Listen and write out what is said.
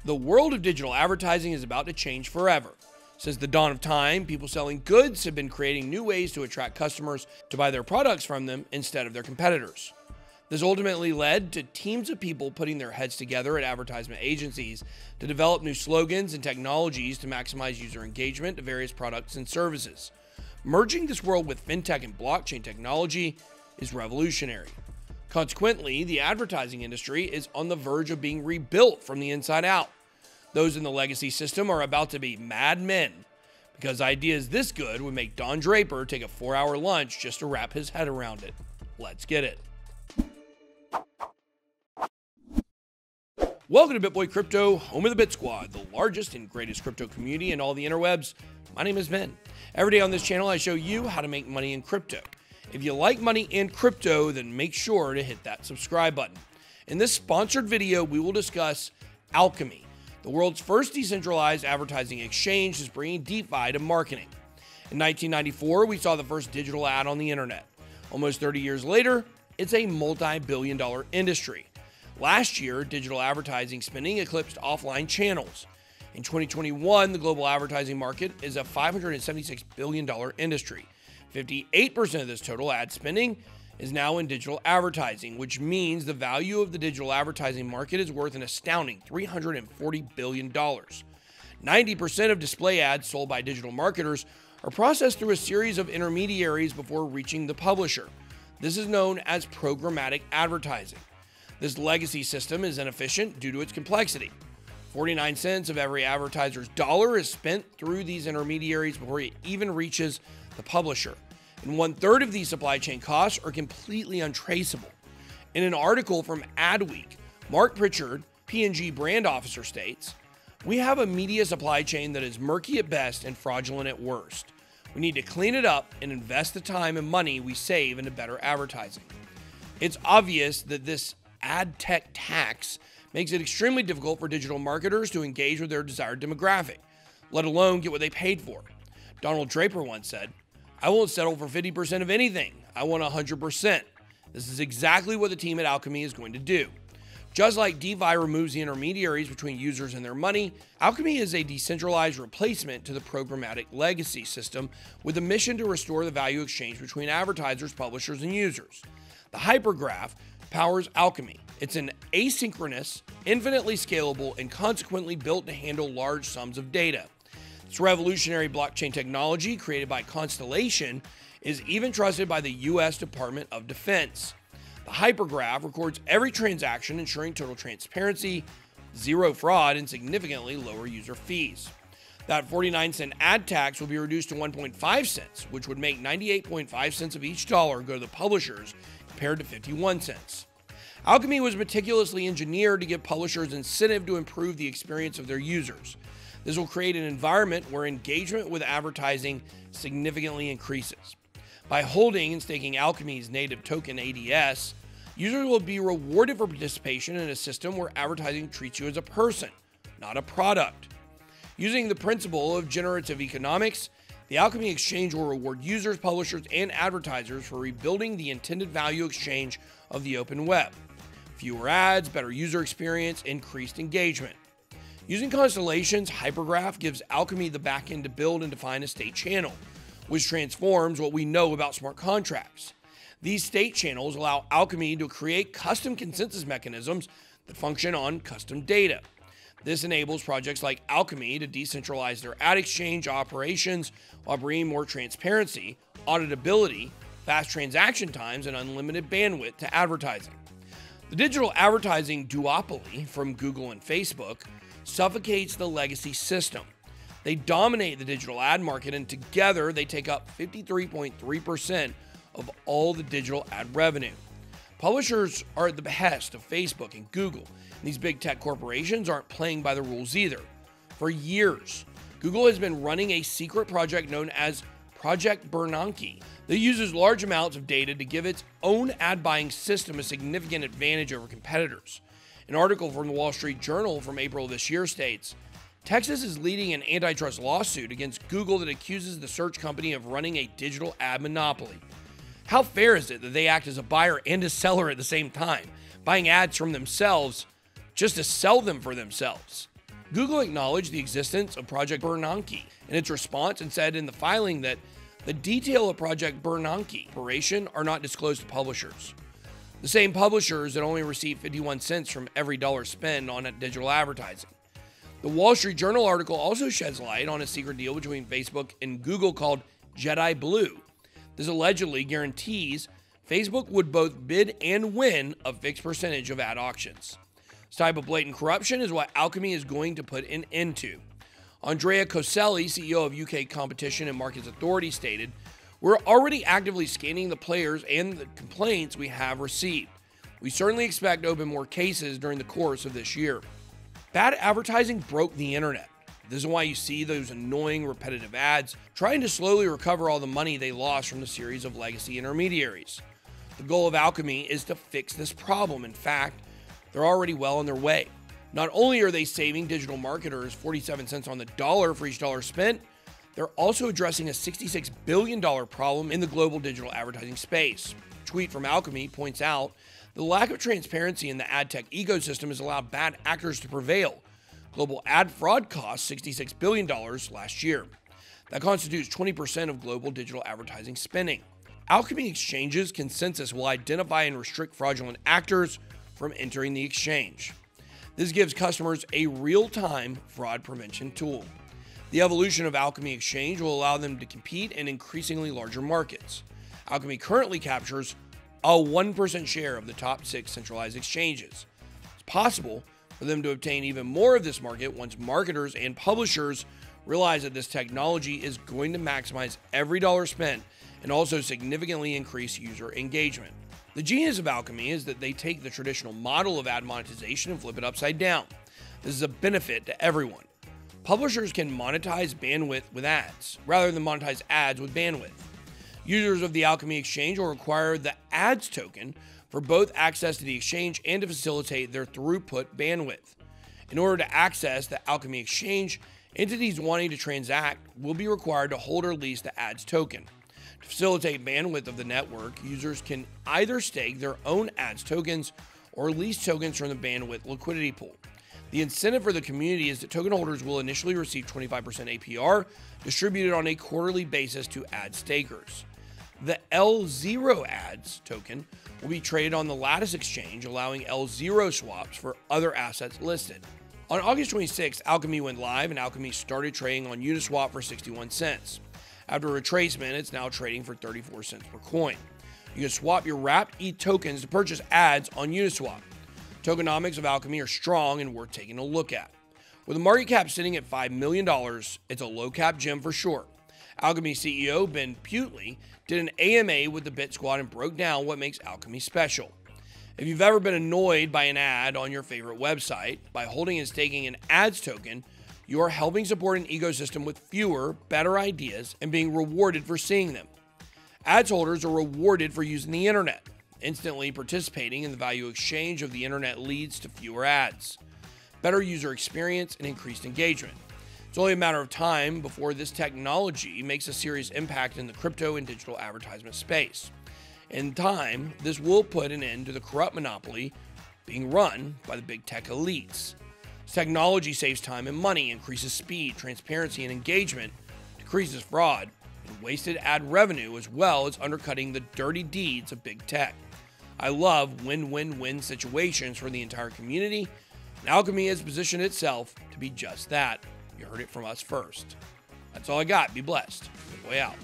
The world of digital advertising is about to change forever. Since the dawn of time, people selling goods have been creating new ways to attract customers to buy their products from them instead of their competitors. This ultimately led to teams of people putting their heads together at advertisement agencies to develop new slogans and technologies to maximize user engagement to various products and services. Merging this world with fintech and blockchain technology is revolutionary. Consequently, the advertising industry is on the verge of being rebuilt from the inside out. Those in the legacy system are about to be madmen, because ideas this good would make Don Draper take a 4-hour lunch just to wrap his head around it. Let's get it. Welcome to BitBoy Crypto, home of the Bit Squad, the largest and greatest crypto community in all the interwebs. My name is Ben. Every day on this channel, I show you how to make money in crypto. If you like money in crypto, then make sure to hit that subscribe button. In this sponsored video, we will discuss Alkimi. The world's first decentralized advertising exchange is bringing DeFi to marketing. In 1994, we saw the first digital ad on the internet. Almost 30 years later, it's a multi-billion-dollar industry. Last year, digital advertising spending eclipsed offline channels. In 2021, the global advertising market is a $576 billion industry. 58% of this total ad spending is now in digital advertising, which means the value of the digital advertising market is worth an astounding $340 billion. 90% of display ads sold by digital marketers are processed through a series of intermediaries before reaching the publisher. This is known as programmatic advertising. This legacy system is inefficient due to its complexity. 49 cents of every advertiser's dollar is spent through these intermediaries before it even reaches the publisher. And 1/3 of these supply chain costs are completely untraceable. In an article from Adweek, Mark Pritchard, P&G brand officer, states, "We have a media supply chain that is murky at best and fraudulent at worst. We need to clean it up and invest the time and money we save into better advertising." It's obvious that this ad tech tax makes it extremely difficult for digital marketers to engage with their desired demographic, let alone get what they paid for. Donald Draper once said, "I won't settle for 50% of anything. I want 100%. This is exactly what the team at Alkimi is going to do. Just like DeFi removes the intermediaries between users and their money, Alkimi is a decentralized replacement to the programmatic legacy system with a mission to restore the value exchange between advertisers, publishers, and users. The hypergraph powers Alkimi. It's an asynchronous, infinitely scalable, and consequently built to handle large sums of data. This revolutionary blockchain technology, created by Constellation, is even trusted by the U.S. Department of Defense. The hypergraph records every transaction, ensuring total transparency, zero fraud, and significantly lower user fees. That 49-cent ad tax will be reduced to 1.5 cents, which would make 98.5 cents of each dollar go to the publishers, compared to 51 cents. Alkimi was meticulously engineered to give publishers incentive to improve the experience of their users. This will create an environment where engagement with advertising significantly increases. By holding and staking Alkimi's native token ADS, users will be rewarded for participation in a system where advertising treats you as a person, not a product. Using the principle of generative economics, the Alkimi exchange will reward users, publishers, and advertisers for rebuilding the intended value exchange of the open web. Fewer ads, better user experience, increased engagement. Using Constellation's hypergraph gives Alkimi the backend to build and define a state channel, which transforms what we know about smart contracts. These state channels allow Alkimi to create custom consensus mechanisms that function on custom data. This enables projects like Alkimi to decentralize their ad exchange operations while bringing more transparency, auditability, fast transaction times, and unlimited bandwidth to advertising. The digital advertising duopoly from Google and Facebook suffocates the legacy system. They dominate the digital ad market, and together they take up 53.3% of all the digital ad revenue. Publishers are at the behest of Facebook and Google, and these big tech corporations aren't playing by the rules either. For years, Google has been running a secret project known as Project Bernanke that uses large amounts of data to give its own ad buying system a significant advantage over competitors. An article from the Wall Street Journal from April of this year states, Texas is leading an antitrust lawsuit against Google that accuses the search company of running a digital ad monopoly. How fair is it that they act as a buyer and a seller at the same time, buying ads from themselves just to sell them for themselves? Google acknowledged the existence of Project Bernanke in its response and said in the filing that the detail of Project Bernanke operation are not disclosed to publishers. The same publishers that only receive 51 cents from every dollar spent on digital advertising. The Wall Street Journal article also sheds light on a secret deal between Facebook and Google called Jedi Blue. This allegedly guarantees Facebook would both bid and win a fixed percentage of ad auctions. This type of blatant corruption is what Alkimi is going to put an end to. Andrea Coselli, CEO of UK Competition and Markets Authority, stated, "We're already actively scanning the players and the complaints we have received. We certainly expect to open more cases during the course of this year." Bad advertising broke the internet. This is why you see those annoying, repetitive ads trying to slowly recover all the money they lost from the series of legacy intermediaries. The goal of Alkimi is to fix this problem. In fact, they're already well on their way. Not only are they saving digital marketers 47 cents on the dollar for each dollar spent, they're also addressing a $66 billion problem in the global digital advertising space. A tweet from Alkimi points out the lack of transparency in the ad tech ecosystem has allowed bad actors to prevail. Global ad fraud cost $66 billion last year. That constitutes 20% of global digital advertising spending. Alkimi Exchange's consensus will identify and restrict fraudulent actors from entering the exchange. This gives customers a real-time fraud prevention tool. The evolution of Alkimi Exchange will allow them to compete in increasingly larger markets. Alkimi currently captures a 1% share of the top 6 centralized exchanges. It's possible for them to obtain even more of this market once marketers and publishers realize that this technology is going to maximize every dollar spent and also significantly increase user engagement. The genius of Alkimi is that they take the traditional model of ad monetization and flip it upside down. This is a benefit to everyone. Publishers can monetize bandwidth with ads, rather than monetize ads with bandwidth. Users of the Alkimi Exchange will require the ads token for both access to the exchange and to facilitate their throughput bandwidth. In order to access the Alkimi Exchange, entities wanting to transact will be required to hold or lease the ads token. To facilitate bandwidth of the network, users can either stake their own ads tokens or lease tokens from the bandwidth liquidity pool. The incentive for the community is that token holders will initially receive 25% APR distributed on a quarterly basis to ad stakers. The L0 ads token will be traded on the Lattice exchange, allowing L0 swaps for other assets listed. On August 26, Alkimi went live and Alkimi started trading on Uniswap for 61 cents. After retracement, it's now trading for 34 cents per coin. You can swap your wrapped ETH tokens to purchase ads on Uniswap. Tokenomics of Alkimi are strong and worth taking a look at. With a market cap sitting at $5 million, it's a low-cap gem for sure. Alkimi CEO Ben Putley did an AMA with the Bit Squad and broke down what makes Alkimi special. If you've ever been annoyed by an ad on your favorite website, by holding and staking an ads token, you are helping support an ecosystem with fewer, better ideas and being rewarded for seeing them. Ads holders are rewarded for using the internet. Instantly participating in the value exchange of the internet leads to fewer ads, better user experience, and increased engagement. It's only a matter of time before this technology makes a serious impact in the crypto and digital advertisement space. In time, this will put an end to the corrupt monopoly being run by the big tech elites. Technology saves time and money, increases speed, transparency, and engagement, decreases fraud, and wasted ad revenue, as well as undercutting the dirty deeds of big tech. I love win-win-win situations for the entire community, and Alkimi has positioned itself to be just that. You heard it from us first. That's all I got. Be blessed. Good way out.